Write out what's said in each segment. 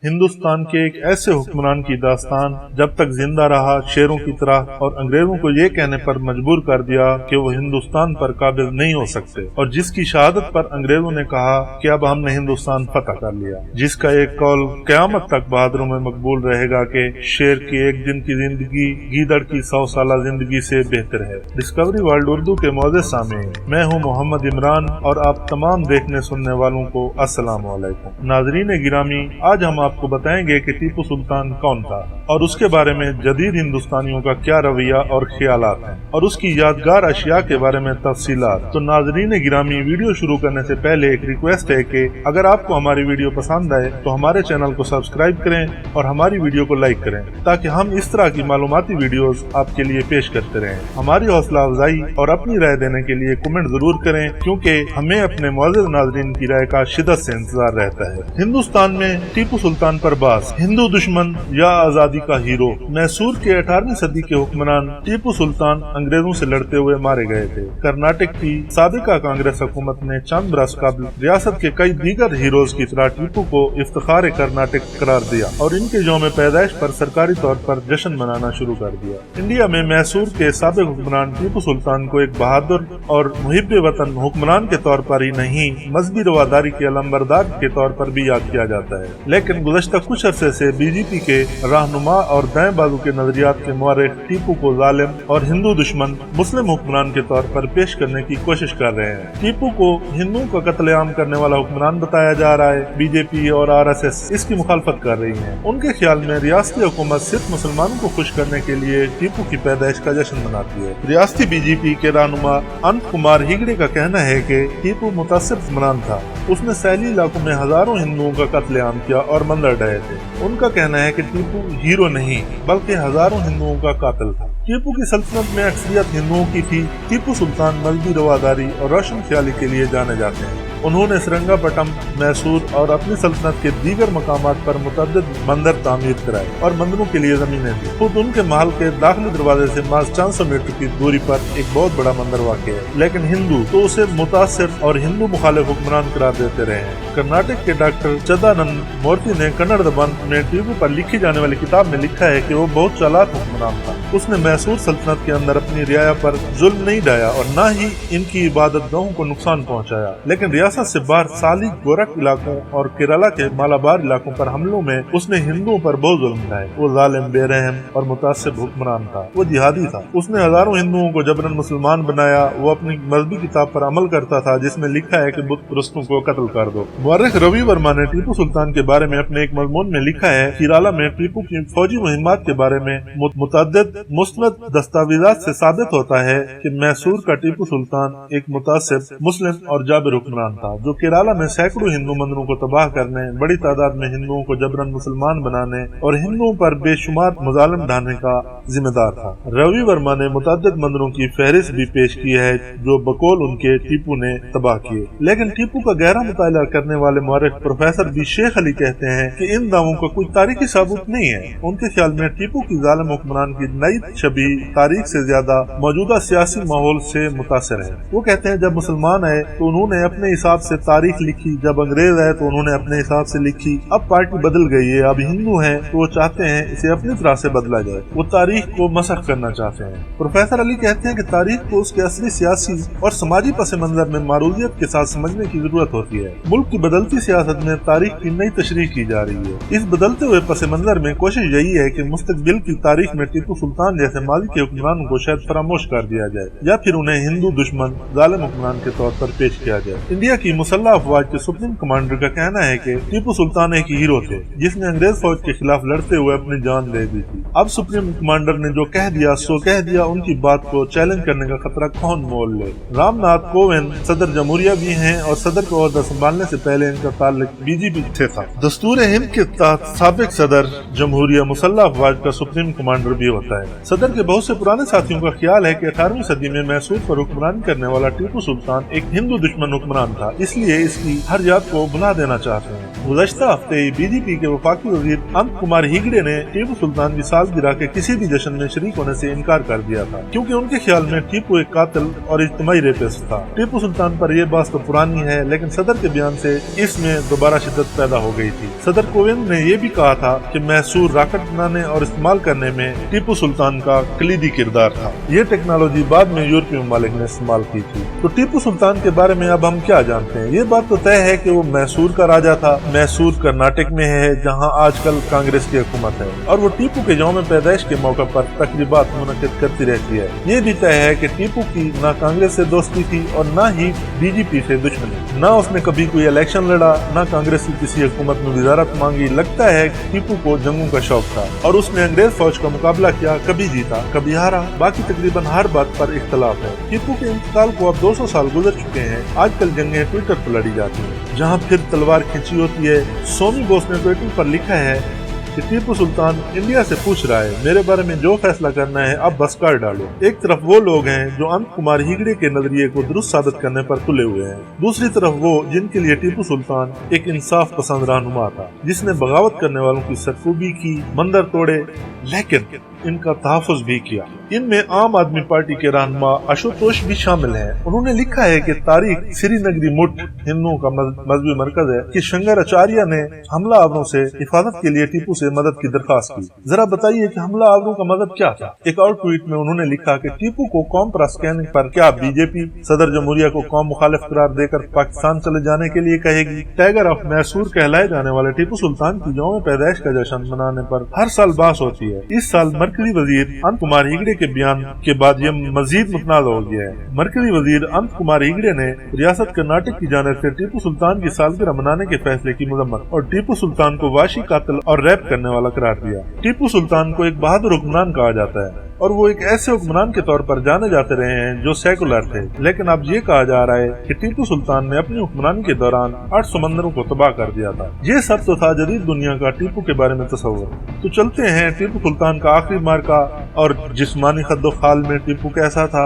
ہندوستان کے ایک ایسے حکمران کی داستان جب تک زندہ رہا شیروں کی طرح اور انگریزوں کو یہ کہنے پر مجبور کر دیا کہ وہ ہندوستان پر قابض نہیں ہو سکتے، اور جس کی شہادت پر انگریزوں نے کہا کہ اب ہم نے ہندوستان فتح کر لیا، جس کا ایک قول قیامت تک بہادروں میں مقبول رہے گا کہ شیر کی ایک دن کی زندگی گیدڑ کی 100 سالہ زندگی سے بہتر ہے۔ ڈسکوری ورلڈ اردو کے معزز سامعین، میں ہوں محمد عمران اور آپ تمام دیکھنے سننے والوں کو السلام علیکم۔ ناظرین گرامی، آج ہم آپ کو بتائیں گے کہ ٹیپو سلطان کون تھا اور اس کے بارے میں جدید ہندوستانیوں کا کیا رویہ اور خیالات ہیں، اور اس کی یادگار اشیاء کے بارے میں تفصیلات۔ تو ناظرین گرامی، ویڈیو شروع کرنے سے پہلے ایک ریکویسٹ ہے کہ اگر آپ کو ہماری ویڈیو پسند آئے تو ہمارے چینل کو سبسکرائب کریں اور ہماری ویڈیو کو لائک کریں تاکہ ہم اس طرح کی معلوماتی ویڈیوز آپ کے لیے پیش کرتے رہیں۔ ہماری حوصلہ افزائی اور اپنی رائے دینے کے لیے کمنٹ ضرور کریں، کیونکہ ہمیں اپنے معزز ناظرین کی رائے کا شدت سے انتظار رہتا ہے۔ ہندوستان میں ٹیپو سلطان پر باس، ہندو دشمن یا آزادی کا ہیرو۔ میسور کے 18ویں صدی کے حکمران ٹیپو سلطان انگریزوں سے لڑتے ہوئے مارے گئے تھے۔ کرناٹک کی سابقہ کانگریس حکومت نے چند برس قبل ریاست کے کئی دیگر ہیروز کی طرح ٹیپو کو افتخار کرناٹک قرار دیا اور ان کے یوم پیدائش پر سرکاری طور پر جشن منانا شروع کر دیا۔ انڈیا میں میسور کے سابق حکمران ٹیپو سلطان کو ایک بہادر اور محب وطن حکمران کے طور پر ہی نہیں، مذہبی رواداری کے علمبردار کے طور پر بھی یاد کیا جاتا ہے۔ لیکن گزشتہ کچھ عرصے سے بی جے پی کے رہنما اور دائیں بازو کے نظریات کے مورخ ٹیپو کو ظالم اور ہندو دشمن مسلم حکمران کے طور پر پیش کرنے کی کوشش کر رہے ہیں۔ ٹیپو کو ہندوؤں کا قتل عام کرنے والا حکمران بتایا جا رہا ہے۔ بی جے پی اور آر ایس ایس اس کی مخالفت کر رہی ہیں۔ ان کے خیال میں ریاستی حکومت صرف مسلمانوں کو خوش کرنے کے لیے ٹیپو کی پیدائش کا جشن مناتی ہے۔ ریاستی بی جے پی کے رہنما انت کمار ہیگڑے کا کہنا ہے کہ ٹیپو متعصب حکمران تھا، اس نے سیلی علاقوں میں ہزاروں ہندوؤں کا قتل عام کیا اور مندر ڈھائے تھے۔ ان کا کہنا ہے کہ ٹیپو ہیرو نہیں بلکہ ہزاروں ہندوؤں کا قاتل تھا۔ ٹیپو کی سلطنت میں اکثریت ہندوؤں کی تھی۔ ٹیپو سلطان مذہبی رواداری اور روشن خیالی کے لیے جانے جاتے ہیں۔ انہوں نے سرنگا پٹم، میسور اور اپنی سلطنت کے دیگر مقامات پر متعدد مندر تعمیر کرائے اور مندروں کے لیے زمینیں دی۔ خود ان کے محل کے داخلی دروازے سے محض 400 میٹر کی دوری پر ایک بہت بڑا مندر واقع ہے، لیکن ہندو تو اسے متاثر اور ہندو مخالف حکمران قرار دیتے رہے ہیں۔ کرناٹک کے ڈاکٹر چدانند مورتی نے کنڑ زبان میں ٹیپو پر لکھی جانے والی کتاب میں لکھا ہے کہ وہ بہت چالاک حکمران تھا۔ اس نے میسور سلطنت کے اندر اپنی رعایا پر ظلم نہیں ڈھایا اور نہ ہی ان کی عبادت گاہوں کو نقصان پہنچایا، لیکن ریاست سے باہر سالی گورک علاقوں اور کیرالہ کے مالابار علاقوں پر حملوں میں اس نے ہندوؤں پر بہت ظلم ڈھائے۔ وہ ظالم، بے رحم اور متعصب حکمران تھا۔ وہ جہادی تھا، اس نے ہزاروں ہندوؤں کو جبرن مسلمان بنایا۔ وہ اپنی مذہبی کتاب پر عمل کرتا تھا جس میں لکھا ہے کہ بت پرستوں کو قتل کر دو۔ مورخ روی ورما نے ٹیپو سلطان کے بارے میں اپنے ایک مضمون میں لکھا ہے، کیرالہ میں ٹیپو کی فوجی مہمات کے بارے میں متعدد مستند دستاویزات سے ثابت ہوتا ہے کہ میسور کا ٹیپو سلطان ایک متعصب مسلم اور جابر حکمران تھا جو کیرالہ میں سینکڑوں ہندو مندروں کو تباہ کرنے، بڑی تعداد میں ہندوؤں کو جبرن مسلمان بنانے اور ہندوؤں پر بے شمار مظالم ڈھانے کا ذمہ دار تھا۔ روی ورما نے متعدد مندروں کی فہرست بھی پیش کی ہے جو بقول ان کے ٹیپو نے تباہ کیے، لیکن ٹیپو کا گہرا مطالعہ کرنے والے مورخ پروفیسر بی شیخ علی کہتے ہیں کہ ان دعووں کا کوئی تاریخی ثبوت نہیں ہے۔ ان کے خیال میں ٹیپو کی ظالم حکمران کی نئی شبیہ تاریخ سے زیادہ موجودہ سیاسی ماحول سے متاثر ہے۔ وہ کہتے ہیں جب مسلمان آئے تو انہوں نے اپنے حساب سے تاریخ لکھی، جب انگریز آئے تو انہوں نے اپنے حساب سے لکھی، اب پارٹی بدل گئی ہے، اب ہندو ہیں تو وہ چاہتے ہیں اسے اپنی طرح سے بدلا جائے، وہ تاریخ کو مسخ کرنا چاہتے ہیں۔ پروفیسر علی کہتے ہیں کہ تاریخ کو اس کے اصلی سیاسی اور سماجی پس منظر میں معروضیت کے ساتھ سمجھنے کی ضرورت ہوتی ہے۔ ملک کی بدلتی سیاست میں تاریخ کی نئی تشریح کی جا رہی ہے۔ اس بدلتے ہوئے پس منظر میں کوشش یہی ہے کہ مستقبل کی تاریخ میں ٹیپو سلطان جیسے ماضی کے حکمرانوں کو شاید فراموش کر دیا جائے یا پھر انہیں ہندو دشمن ظالم حکمران کے طور پر پیش کیا جائے۔ انڈیا کی مسلح افواج کے سپریم کمانڈر کا کہنا ہے کہ ٹیپو سلطان ایک ہیرو تھے جس نے انگریز فوج کے خلاف لڑتے ہوئے اپنی جان دے دی تھی۔ اب سپریم کمانڈر نے جو کہہ دیا سو کہہ دیا، ان کی بات کو چیلنج کرنے کا خطرہ کون مول لے۔ رام ناتھ کووند صدر جمہوریہ بھی ہیں اور صدر کا عہدہ سنبھالنے سے پہلے ان کا تعلق بی جے پی سے تھا۔ دستور ہند کے تحت سابق صدر جمہوریہ مسلح افواج کا سپریم کمانڈر بھی ہوتا ہے۔ صدر کے بہت سے پرانے ساتھیوں کا خیال ہے کہ 18ویں صدی میں میسور پر حکمرانی کرنے والا ٹیپو سلطان ایک ہندو دشمن حکمران تھا، اس لیے اس کی ہر یاد کو بنا دینا چاہتے ہیں۔ गुज़श्ता हफ्ते ही बीजेपी के वफाकी वजीर अनंत कुमार हेगड़े ने टीपू सुल्तान की सालगिरह के किसी भी जश्न में शरीक होने से इनकार कर दिया था, क्योंकि उनके ख्याल में टीपू एक कातिल और इज्तिमाई रेपिस्ट था। टीपू सुल्तान पर यह बात तो पुरानी है, लेकिन सदर के बयान से इसमें दोबारा शिद्दत पैदा हो गई थी। सदर कोविंद ने यह भी कहा था कि मैसूर रॉकेट बनाने और इस्तेमाल करने में टीपू सुल्तान का कलीदी किरदार था। ये टेक्नोलॉजी बाद में यूरोपीय ममालिक ने इस्तेमाल की थी। तो टीपू सुल्तान के बारे में अब हम क्या जानते हैं? ये बात तो तय है कि वो मैसूर का राजा था। मैसूर कर्नाटक में है, जहां आजकल कांग्रेस की हुकूमत है, और वो टीपू के यौम पैदाइश के मौके पर तकरीबात मुनक्किद करती रहती है। ये भी तय है कि टीपू की ना कांग्रेस से दोस्ती थी और ना ही बीजेपी से दुश्मनी। ना उसने कभी कोई इलेक्शन लड़ा, ना कांग्रेस की किसी हुकूमत में वजारत मांगी। लगता है कि टीपू को जंगों का शौक था और उसने अंग्रेज फौज का मुकाबला किया, कभी जीता कभी हारा। बाकी तकरीबन हर बात पर इख्तलाफ है। टीपू के इंतकाल को अब 200 साल गुजर चुके हैं। आजकल जंगें ट्विटर पर लड़ी जाती हैं, जहां फिर तलवार खींची होती है। सोमी बोस ने ट्विटर पर लिखा है कि टीपू सुल्तान इंडिया से पूछ रहा है, मेरे बारे में जो फैसला करना है अब बस कर डालो। एक तरफ वो लोग हैं जो अनंत कुमार हेगड़े के नजरिए को दुरुस्त साबित करने पर तुले हुए हैं, दूसरी तरफ वो जिनके लिए टीपू सुल्तान एक इंसाफ पसंद रहनुमा था, जिसने बगावत करने वालों की सरकूबी की, मंदिर तोड़े, लेकिन इनका तहफ़्फ़ुज़ भी किया। इनमें आम आदमी पार्टी के रहनुमा आशुतोष भी शामिल हैं। उन्होंने लिखा है कि तारीख श्रीनगरी मुठ हिंदुओं का मजहबी मरकज है कि शंकराचार्य ने हमला आवरों से हिफाजत के लिए टीपू से मदद की दरखास्त की। जरा बताइए कि हमला आवरों का मदद क्या था? एक और ट्वीट में उन्होंने लिखा कि टीपू को कौम परस्त कहने पर क्या बीजेपी सदर जमहूरिया को कौम मुखालिफ करार देकर पाकिस्तान चले जाने के लिए कहेगी? टाइगर ऑफ मैसूर कहलाए जाने वाले टीपू सुल्तान की यौम पैदाइश का जश्न मनाने पर हर साल बास होती है। इस साल मरकजी वजीर अनंत कुमार हेगड़े के बयान के बाद ये मजीद मुतनाज़ हो गया है। मरकजी वजीर अनंत कुमार हेगड़े ने रियासत कर्नाटक की जानिब से टीपू सुल्तान की सालगिरह मनाने के फैसले की मजम्मत और टीपू सुल्तान को वाशी कातिल और रैप करने वाला करार दिया। टीपू सुल्तान को एक बहादुर हुक्मरान कहा जाता है और वो एक ऐसे हुक्मरान के तौर पर जाने जाते रहे हैं जो सेकुलर थे, लेकिन अब ये कहा जा रहा है कि टीपू सुल्तान ने अपनी हुक्मरानी के दौरान 8 समंदरों को तबाह कर दिया था। ये सब तो था जदीद दुनिया का टीपू के बारे में तस्वुर। तो चलते हैं टीपू सुल्तान का आखिरी मार्का और जिस्मानी खद्दो-खाल में टीपू कैसा था,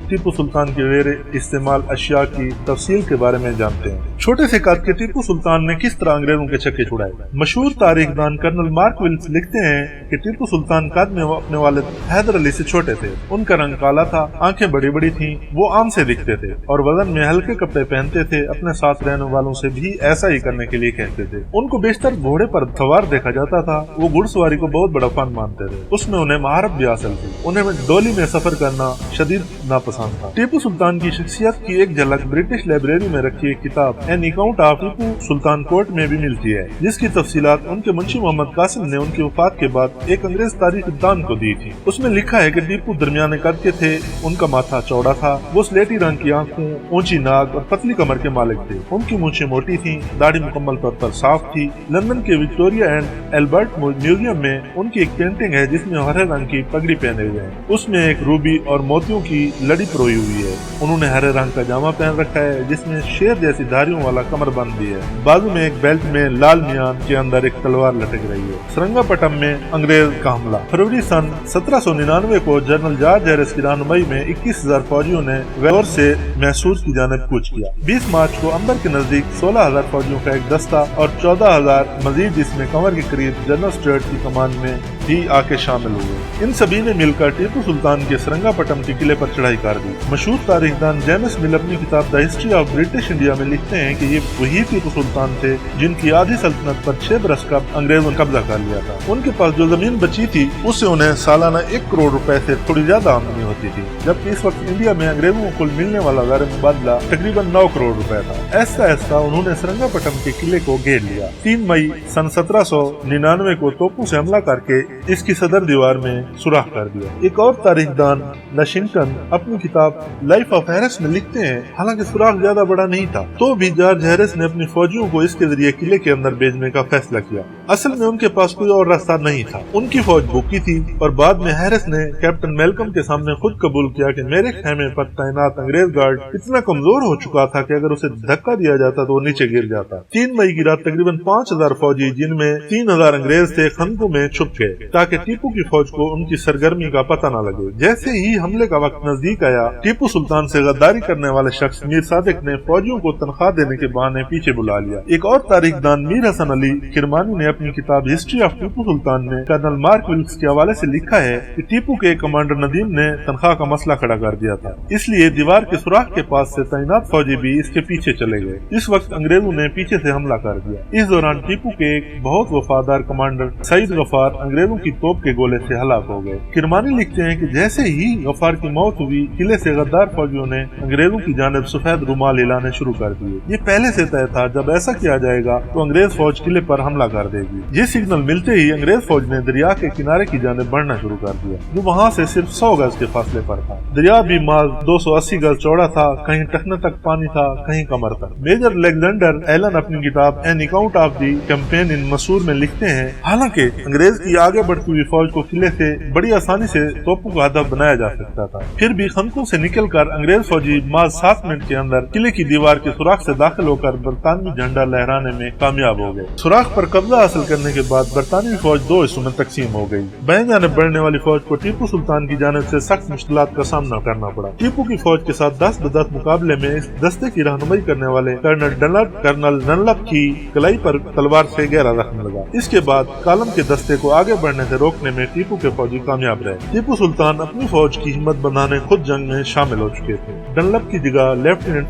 टीपू सुल्तान के वेरे इस्तेमाल अशिया की तफसील के बारे में जानते हैं। छोटे से कद के टीपू सुल्तान ने किस तरह अंग्रेजों के छक्के छुड़ाए। मशहूर तारीखदान कर्नल मार्क विल्स लिखते हैं कि टीपू सुल्तान कद में अपने वालिद हैदर अली से छोटे थे। उनका रंग काला था, आंखें बड़ी बड़ी थीं, वो आम से दिखते थे और वजन में हल्के कपड़े पहनते थे। अपने साथ रहने वालों से भी ऐसा ही करने के लिए कहते थे। उनको बेशतर घोड़े पर सवार देखा जाता था। वो घुड़सवारी को बहुत बड़ा फन मानते थे। उसमें उन्हें महारत भी हासिल थी। उन्हें डोली में सफर करना शदीद नापसंद था। टीपू सुल्तान की शख्सियत की एक झलक ब्रिटिश लाइब्रेरी में रखी एक किताब an account of Tipu Sultan court में भी मिलती है, जिसकी तफसीलात उनके मुंशी मोहम्मद कासिम ने उनकी वफात के बाद एक अंग्रेज तारीखदान को दी थी। उसमें लिखा है कि टीपू दरमियाने कद के थे, उनका माथा चौड़ा था, वो स्लेटी रंग की आंखों, ऊंची नाक और पतली कमर के मालिक थे। उनकी मूंछें मोटी थीं, दाढ़ी मुकम्मल तौर पर साफ थी। लंदन के विक्टोरिया एंड एल्बर्ट म्यूजियम में उनकी एक पेंटिंग है जिसमें हरे रंग की पगड़ी पहने हुए हैं। उसमें एक रूबी और मोतियों की लड़ी परोई हुई है। उन्होंने हरे रंग का जामा पहन रखा है जिसमें शेर जैसी धारियों वाला कमरबंद भी है। बाजू में एक बेल्ट में लाल मियान के अंदर एक तलवार लटक रही है। श्रृंगापट्टनम में अंग्रेज का हमला। फरवरी सन 1799 को जनरल जॉर्ज हैरिस की रहनुमाई में 21,000 फौजियों ने वेलोर से मैसूर की जानिब कूच किया। 20 मार्च को अंबर के नजदीक 16,000 फौजियों का एक दस्ता और 14,000 मजीद जिसमें कंवर के करीब जनरल स्टुअर्ट की कमान में भी आके शामिल हुए। इन सभी ने मिलकर टीपू सुल्तान के श्रृंगापट्टनम के किले पर चढ़ाई कर दी। मशहूर तारीखदान जेम्स मिल अपनी किताब the history of British India में लिखते हैं कि ये वही टीपू सुल्तान थे जिनकी आधी सल्तनत पर 6 बरस का अंग्रेजों ने कब्जा कर लिया था। उनके पास जो जमीन बची थी उससे उन्हें सालाना 1 करोड़ रुपए से थोड़ी ज्यादा आमदनी होती थी, जबकि इस वक्त इंडिया में अंग्रेजों को कुल मिलने वाला ज़र मुबादला तकरीबन 9 करोड़ रुपए था। ऐसा ऐसा उन्होंने श्रृंगापट्टनम के किले को घेर लिया। 3 मई सन 1799 को तोपों से हमला करके इसकी सदर दीवार में सुराख कर दिया। एक और तारीखदान लशिंगटन अपनी किताब लाइफ ऑफ हैरिस में लिखते हैं, हालांकि सुराख ज्यादा बड़ा नहीं था तो भी जॉर्ज हैरिस ने अपनी फौजियों को इसके जरिए किले के अंदर भेजने का फैसला किया। असल में उनके पास कोई और रास्ता नहीं था। उनकी फौज भूखी थी और बाद में हैरिस ने कैप्टन मेलकम के सामने खुद कबूल किया कि मेरे खेमे पर तैनात अंग्रेज गार्ड इतना कमजोर हो चुका था कि अगर उसे धक्का दिया जाता तो वो नीचे गिर जाता। 3 मई की रात तकरीबन 5,000 फौजी जिनमें 3,000 अंग्रेज थे खंदकों में छुप गए ताकि टीपू की फौज को उनकी सरगर्मी का पता न लगे। जैसे ही हमले का वक्त नजदीक आया। टीपू सुल्तान से गद्दारी करने वाले शख्स मीर सादिक ने फौजियों को तनख्वाह देने के बहाने पीछे बुला लिया। एक और तारीखदान मीर हसन अली किरमानी ने अपनी किताब हिस्ट्री ऑफ टीपू सुल्तान में कर्नल मार्क विल्क्स के हवाले से लिखा है कि टीपू के कमांडर नदीम ने तनख्वाह का मसला खड़ा कर दिया था, इसलिए दीवार के सुराख के पास से तैनात फौजी भी इसके पीछे चले गए। इस वक्त अंग्रेजों ने पीछे से हमला कर दिया। इस दौरान टीपू के एक बहुत वफादार कमांडर सईद गफार अंग्रेजों की तोप के गोले से हलाक हो गए। किरमानी लिखते हैं कि जैसे ही गफार की मौत हुई, किले से गद्दार फौजियों ने अंग्रेजों की जानिब सफेद रुमाल हिलाने शुरू कर दिए। ये पहले से तय था, जब ऐसा किया जाएगा तो अंग्रेज फौज किले पर हमला कर देगी। ये सिग्नल मिलते ही अंग्रेज फौज ने दरिया के किनारे की जानिब बढ़ना शुरू कर दिया, जो वहाँ से सिर्फ 100 गज के फासले पर था। दरिया भी माल 280 गज चौड़ा था, कहीं टखने तक पानी था, कहीं कमर तक। मेजर अलेक्जेंडर एलन अपनी किताब an account of the campaign in मसूर में लिखते हैं, हालांकि अंग्रेज की आगे बढ़ती हुई फौज को किले से बड़ी आसानी से तोपों का हदफ बनाया जा सकता था, फिर भी खंदकों से निकलकर अंग्रेज फौजी मात्र 7 मिनट के अंदर किले की दीवार के सुराख से दाखिल होकर बरतानवी झंडा लहराने में कामयाब हो गए। सुराख पर कब्जा हासिल करने के बाद बरतानवी फौज 2 हिस्सों में तकसीम हो गई। बाएं जानिब बढ़ने वाली फौज को टीपू सुल्तान की जानिब से सख्त मुश्किलात का सामना करना पड़ा। टीपू की फौज के साथ 10-10 मुकाबले में इस दस्ते की रहनुमाई करने वाले कर्नल डनलप की कलाई पर तलवार से गहरा जख्म लगा। इसके बाद कालम के दस्ते को आगे बढ़ने से रोकने में टीपू के फौजी कामयाब रहे। टीपू सुल्तान अपनी फौज की हिम्मत बनाने खुद जंग में शामिल हो चुके थे। डनलप की जगह लेफ्टिनेंट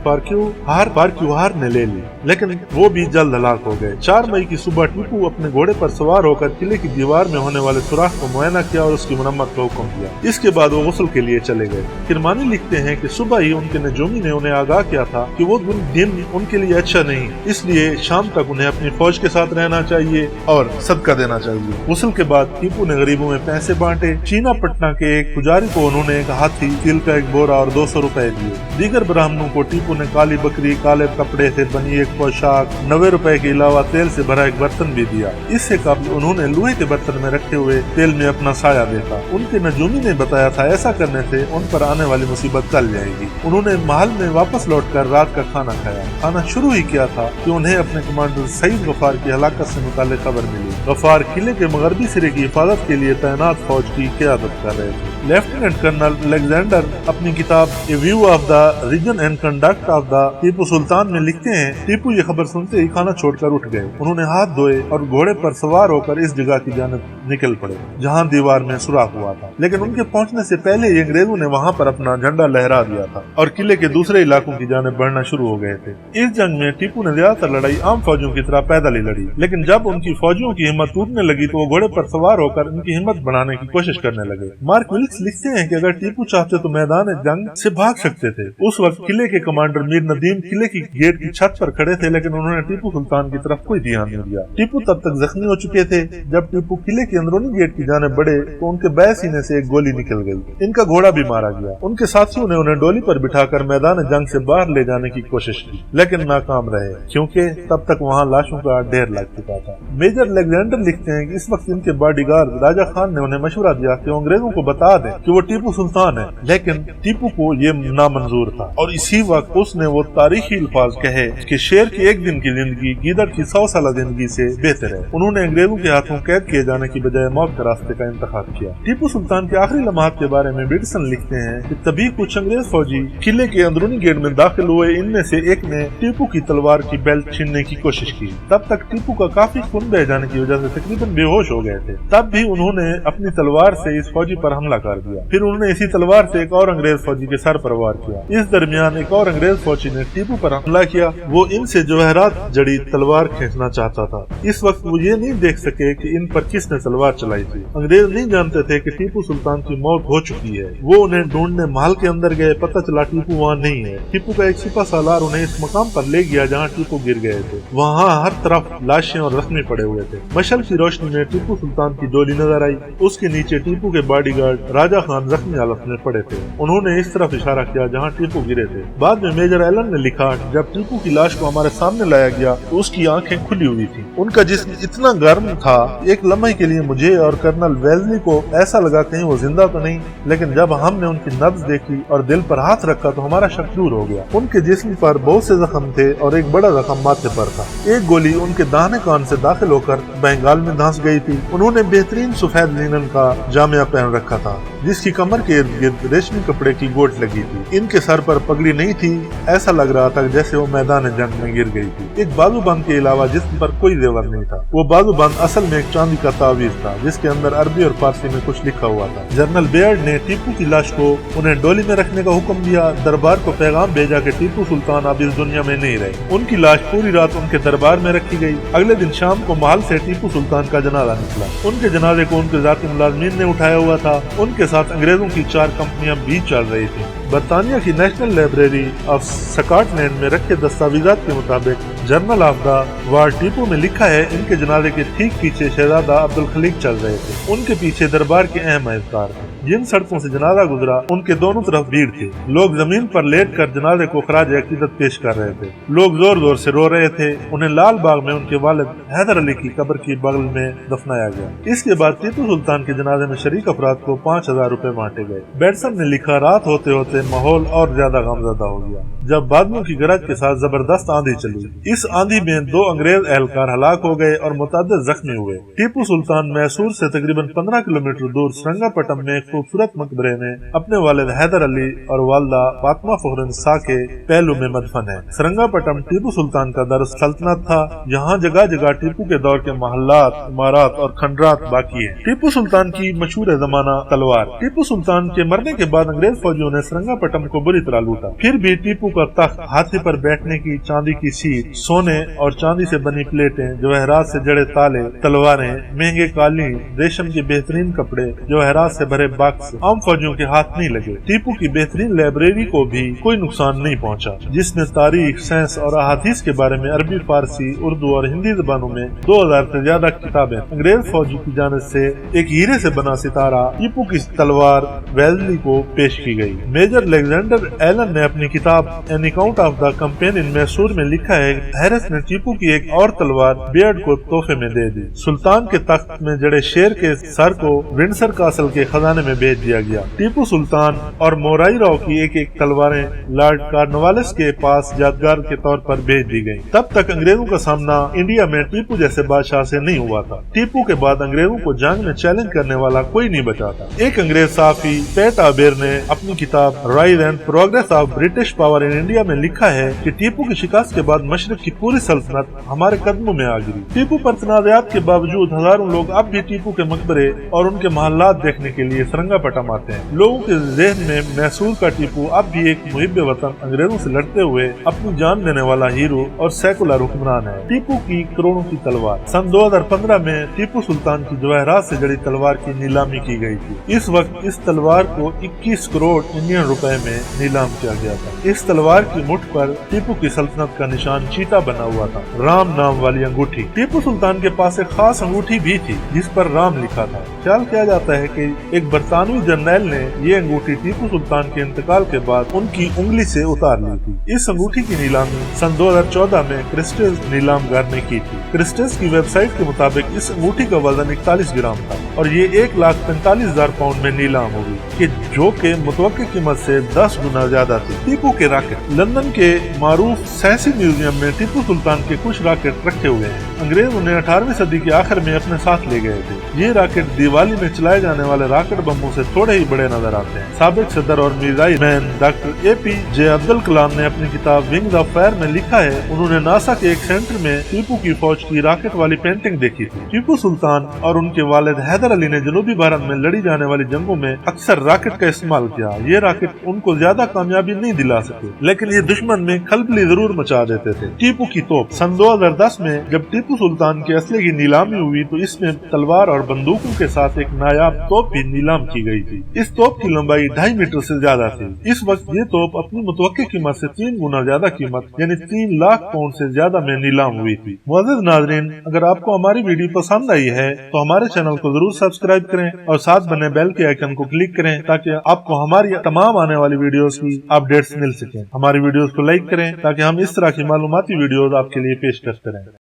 फार्क्यूहार ने ले ली, लेकिन वो भी जल्द हलाक हो गए। 4 मई की सुबह टीपू अपने घोड़े पर सवार होकर किले की दीवार में होने वाले सुराख को मुआयना किया और उसकी मरम्मत का हुक्म दिया। इसके बाद वो गुस्ल के लिए चले गए। किरमानी लिखते हैं कि सुबह ही उनके नजूमी ने उन्हें आगाह किया था कि वो दिन उनके लिए अच्छा नहीं, इसलिए शाम तक उन्हें अपनी फौज के साथ रहना चाहिए और सदका देना चाहिए। गुस्ल के बाद टीपू ने गरीबों में पैसे बांटे। चीना पटना के एक पुजारी को उन्होंने एक हाथी, तिल का एक बोरा और 200 रुपए दिए। दीगर ब्राह्मणों को टीपू ने काली बकरी, काले कपड़े से बनी एक पोशाक, 90 रुपए के अलावा तेल से भरा एक बर्तन भी दिया। इससे कबल उन्होंने लोहे के बर्तन में रखे हुए तेल में अपना साया देखा। उनके नजूमी ने बताया था ऐसा करने से उन पर आने वाली मुसीबत टल जाएगी। उन्होंने महल में वापस लौटकर रात का खाना खाया। खाना शुरू ही किया था कि उन्हें अपने कमांडर सईद गफार की हलाकत से मुताल्लिक खबर मिली। गफार किले के मगरबी सिरे की हिफाजत के लिए तैनात फौज की क़यादत कर रहे थे। लेफ्टिनेंट कर्नल अलेक्जेंडर अपनी किताब a view of the reason and conduct of the Tipu Sultan में लिखते हैं, टीपू ये खबर सुनते ही खाना छोड़कर उठ गए। उन्होंने हाथ धोए और घोड़े पर सवार होकर इस जगह की जानिब निकल पड़े जहां दीवार में सुराख हुआ था, लेकिन उनके पहुंचने से पहले ही अंग्रेजों ने वहां पर अपना झंडा लहरा दिया था और किले के दूसरे इलाकों की जानिब बढ़ना शुरू हो गए थे। इस जंग में टीपू ने ज्यादातर लड़ाई आम फौजियों की तरह पैदल ही लड़ी, लेकिन जब उनकी फौजियों की हिम्मत टूटने लगी तो वो घोड़े पर सवार होकर उनकी हिम्मत बढ़ाने की कोशिश करने लगे। मार्क विल्क्स लिखते हैं कि अगर टीपू चाहते तो मैदान जंग से भाग सकते थे। उस वक्त किले के कमांडर मीर नदीम किले की गेट की छत पर खड़े थे, लेकिन उन्होंने टीपू सुल्तान की तरफ कोई ध्यान नहीं दिया। टीपू तब तक जख्मी हो चुके थे। जब टीपू किले के अंदरूनी गेट की जानिब बढ़े तो उनके बाएं सीने से एक गोली निकल गई। इनका घोड़ा भी मारा गया। उनके साथियों ने उन्हें डोली पर बिठाकर मैदान जंग से बाहर ले जाने की कोशिश की, लेकिन नाकाम रहे, क्योंकि तब तक वहां लाशों का ढेर लग चुका था। मेजर अलेक्जेंडर लिखते हैं कि इस वक्त इनके बॉडीगार्ड राजा खान ने उन्हें मशवरा दिया कि अंग्रेजों को बता दें कि वो टीपू सुल्तान है, लेकिन टीपू को ये नामंजूर था और इसी वक्त उसने वो तारीखी अल्फाज कहे कि शेर की एक दिन की जिंदगी गीदड़ की 100 साल जिंदगी से बेहतर है। उन्होंने अंग्रेजों के हाथों कैद किए जाने की बजाय मौत के रास्ते का इंतखाब किया। टीपू सुल्तान के आखिरी लम्हात के बारे में ब्रिटिशन लिखते हैं कि तभी कुछ अंग्रेज फौजी किले के अंदरूनी गेट में दाखिल हुए। इनमें से एक ने टीपू की तलवार की बेल्ट छीनने की कोशिश की। तब तक टीपू का काफी खून बह जाने की वजह से तकरीबन बेहोश हो गए थे। तब भी उन्होंने अपनी तलवार से इस फौजी पर हमला कर दिया। फिर उन्होंने इसी तलवार से एक और अंग्रेज फौजी के सर पर वार किया। इस दरमियान एक और अंग्रेज फौजी ने टीपू पर हमला किया। वो इनसे जवाहरात जड़ी तलवार खींचना चाहता था। इस वक्त वो ये नहीं देख सके कि इन पर किसने तलवार चलाई थी। अंग्रेज नहीं जानते थे कि टीपू सुल्तान की मौत हो चुकी है। वो उन्हें ढूंढने महल के अंदर गए। पता चला टीपू वहाँ नहीं है। टीपू का एक सिपा सालार उन्हें इस मकाम पर ले गया जहाँ टीपू गिर गए थे। वहाँ हर तरफ लाशें और जख्मी पड़े हुए थे। मशल की रोशनी में टीपू सुल्तान की डोली नजर आई। उसके नीचे टीपू के बॉडीगार्ड राजा खान जख्मी हालत में पड़े थे। उन्होंने इस तरफ इशारा किया जहाँ टीपू गिरे थे। बाद में मेजर एलन ने लिखा, जब टीपू की लाश को हमारे सामने लाया गया तो उसकी आंखें खुली हुई थी। उनका जिस्म इतना गर्म था, एक लम्हे के लिए मुझे और कर्नल वेल्जली को ऐसा लगा कहीं वो जिंदा तो नहीं, लेकिन जब हमने उनकी नब्ज देखी और दिल पर हाथ रखा तो हमारा शक दूर हो गया। उनके जिस्म पर बहुत से जख्म थे और एक बड़ा जख्म माथे पर था। एक गोली उनके दाहिने कान से दाखिल होकर बंगाल में धंस गई थी। उन्होंने बेहतरीन सफेद लिनन का जामिया पहन रखा था। जिसकी कमर के इर्द गिर्द रेशमी कपड़े की गोट लगी थी। इनके सर पर पगड़ी नहीं थी, ऐसा लग रहा था जैसे वो मैदान जंग में गिर गई थी। एक बाजूबंद के अलावा जिस्म पर कोई जेवर नहीं था। वो बाजूबंद असल में एक चांदी का तावीज था जिसके अंदर अरबी और फारसी में कुछ लिखा हुआ था। जनरल बेयर्ड ने टीपू की लाश को उन्हें डोली में रखने का हुक्म दिया। दरबार को पैगाम भेजा कि टीपू सुल्तान अब इस दुनिया में नहीं रहे। उनकी लाश पूरी रात उनके दरबार में रखी गई। अगले दिन शाम को महल से टीपू सुल्तान का जनाजा निकला। उनके जनाजे को उनके जाती मुलाजमीन ने उठाया हुआ था। उनके साथ अंग्रेजों की 4 कंपनियां भी चल रही थी। बरतानिया की नेशनल लाइब्रेरी ऑफ स्कॉटलैंड में रखे दस्तावेजात के मुताबिक journal of the war Tipu में लिखा है, इनके जनाजे के ठीक पीछे शहजादा अब्दुल खलीक चल रहे थे। उनके पीछे दरबार के अहम एहलकार थे। जिन सड़कों से जनाजा गुजरा उनके दोनों तरफ भीड़ थी। लोग जमीन पर लेट कर जनाजे को खराज अकीदत पेश कर रहे थे। लोग जोर जोर से रो रहे थे। उन्हें लाल बाग में उनके वालिद हैदर अली की कब्र की बगल में दफनाया गया। इसके बाद टीपू सुल्तान के जनाजे में शरीक अफराद को 5000 रुपए बांटे गए। बेटसन ने लिखा, रात होते होते माहौल और ज्यादा गमज़दा हो गया जब बादलों की गरज के साथ जबरदस्त आंधी चली। इस आंधी में 2 अंग्रेज एहलकार हलाक हो गए और मुतअद्दिद जख्मी हुए। टीपू सुल्तान मैसूर से तकरीबन 15 किलोमीटर दूर श्रंगापट्टम में खूबसूरत मकबरे में अपने वालिद हैदर अली और वालदा फातिमा फ़खरुन्निसा के पहलू में मदफन है। श्रंगापट्टम टीपू सुल्तान का दर सल्तनत था। यहाँ जगह जगह टीपू के दौर के महल्लात, इमारत और खंडरात बाकी है। टीपू सुल्तान की मशहूर जमाना तलवार। टीपू सुल्तान के मरने के बाद अंग्रेज फौजियों ने श्रंगापट्टम को बुरी तरह लूटा। फिर भी टीपू का तख्त, हाथी पर बैठने की चांदी की सीट, सोने और चांदी से बनी प्लेटें, जवाहरात से जड़े ताले, तलवारें, महंगे कालीन, रेशम के बेहतरीन कपड़े, जवाहरात से भरे बक्स आम फौजियों के हाथ नहीं लगे। टीपू की बेहतरीन लाइब्रेरी को भी कोई नुकसान नहीं पहुंचा, जिसमें तारीख, साइंस और अहादीस के बारे में अरबी, फारसी, उर्दू और हिंदी जबानों में 2000 से ज्यादा किताबें। अंग्रेज फौजी की जानिब से एक हीरे से बना सितारा, टीपू की तलवार वेल्ली को पेश की गई। मेजर अलेक्जेंडर एलन ने अपनी किताब an account of the campaign in Mysore में लिखा है, हैरिस ने टीपू की एक और तलवार बेयर्ड को तोहफे में दे दी। सुल्तान के तख्त में जड़े शेर के सर को विंडसर कासल के खजाने में भेज दिया गया। टीपू सुल्तान और मोराई राव की एक तलवारें लॉर्ड कॉर्नवालिस के पास यादगार के तौर पर भेज दी गयी। तब तक अंग्रेजों का सामना इंडिया में टीपू जैसे बादशाह से नहीं हुआ था। टीपू के बाद अंग्रेजों को जंग में चैलेंज करने वाला कोई नहीं बचा था। एक अंग्रेज साफी पैट आबेर ने अपनी किताब rise and progress of British power in India में लिखा है कि टीपू की शिकस्त के बाद मशरक की पूरी सल्तनत हमारे कदमों में आ गिरी। टीपू पर तनाज़ात के बावजूद हजारों लोग अब भी टीपू के मकबरे और उनके महल्लात देखने के लिए श्रंगापट्टम आते हैं। लोगों के ज़हन में मैसूर का टीपू अब भी एक मुहिब्बे वतन, अंग्रेजों से लड़ते हुए अपनी जान देने वाला हीरो और सेकुलर हुक्मरान है। टीपू की करोड़ों की तलवार। सन 2015 में टीपू सुल्तान की जवाहरात से जड़ी तलवार की नीलामी की गई थी। इस वक्त इस तलवार को 21 करोड़ इंडियन रुपए में नीलाम किया गया था। इस तलवार की मुठ पर टीपू की सल्तनत का निशान चीता बना हुआ था, राम नाम वाली अंगूठी। टीपू सुल्तान के पास एक खास अंगूठी भी थी जिस पर राम लिखा था। ख्याल किया जाता है कि एक बरतानवी जर्नैल ने ये अंगूठी टीपू सुल्तान के इंतकाल के बाद उनकी उंगली से उतार ली थी। इस अंगूठी की नीलामी सन 2014 में क्रिस्टेस नीलामगर ने की थी। क्रिस्टेस की वेबसाइट के मुताबिक इस अंगूठी का वजन 41 ग्राम था और ये 1,45,000 पाउंड में नीलाम हो गई, जो के मुतवक्की कीमत से 10 गुना ज्यादा थी। टीपू के रॉकेट। लंदन के मारूफ सैसी म्यूजियम में टीपू सुल्तान के कुछ रॉकेट रखे हुए हैं। अंग्रेज उन्हें 18वीं सदी के आखिर में अपने साथ ले गए थे। ये रॉकेट दिवाली में चलाए जाने वाले रॉकेट बमों से थोड़े ही बड़े नजर आते हैं। साबिक सदर और missile man doctor APJ Abdul Kalam ने अपनी किताब विंग्स ऑफ फायर में लिखा है, उन्होंने नासा के एक सेंटर में टीपू की फौज की रॉकेट वाली पेंटिंग देखी थी। टीपू सुल्तान और उनके वालिद हैदर अली ने जनूबी भारत में लड़ी जाने वाली जंगों में अक्सर रॉकेट का इस्तेमाल किया। ये रॉकेट उनको ज्यादा कामयाबी नहीं दिला सके, लेकिन ये दुश्मन में खलबली जरूर मचा देते थे। टीपू की तोप। सन 2010 में जब टीपू सुल्तान के असले की नीलामी हुई तो इसमें तलवार और बंदूकों के साथ एक नायाब तोप भी नीलाम की गई थी। इस तोप की लंबाई 2.5 मीटर से ज्यादा थी। इस वक्त ये तोप अपनी मुतवक्की कीमत से 3 गुना ज्यादा कीमत यानी 3 लाख पाउंड से ज्यादा में नीलाम हुई थी। मुअज़्ज़िज़ नाज़रीन, अगर आपको हमारी वीडियो पसंद आई है तो हमारे चैनल को जरूर सब्सक्राइब करें और साथ बने बेल के आइकन को क्लिक करें ताकि आपको हमारी तमाम आने वाली वीडियोस की अपडेट्स मिल सकें। हमारी वीडियोस को लाइक करें ताकि हम इस तरह की मालूमाती वीडियोस आपके लिए पेश करते रहें।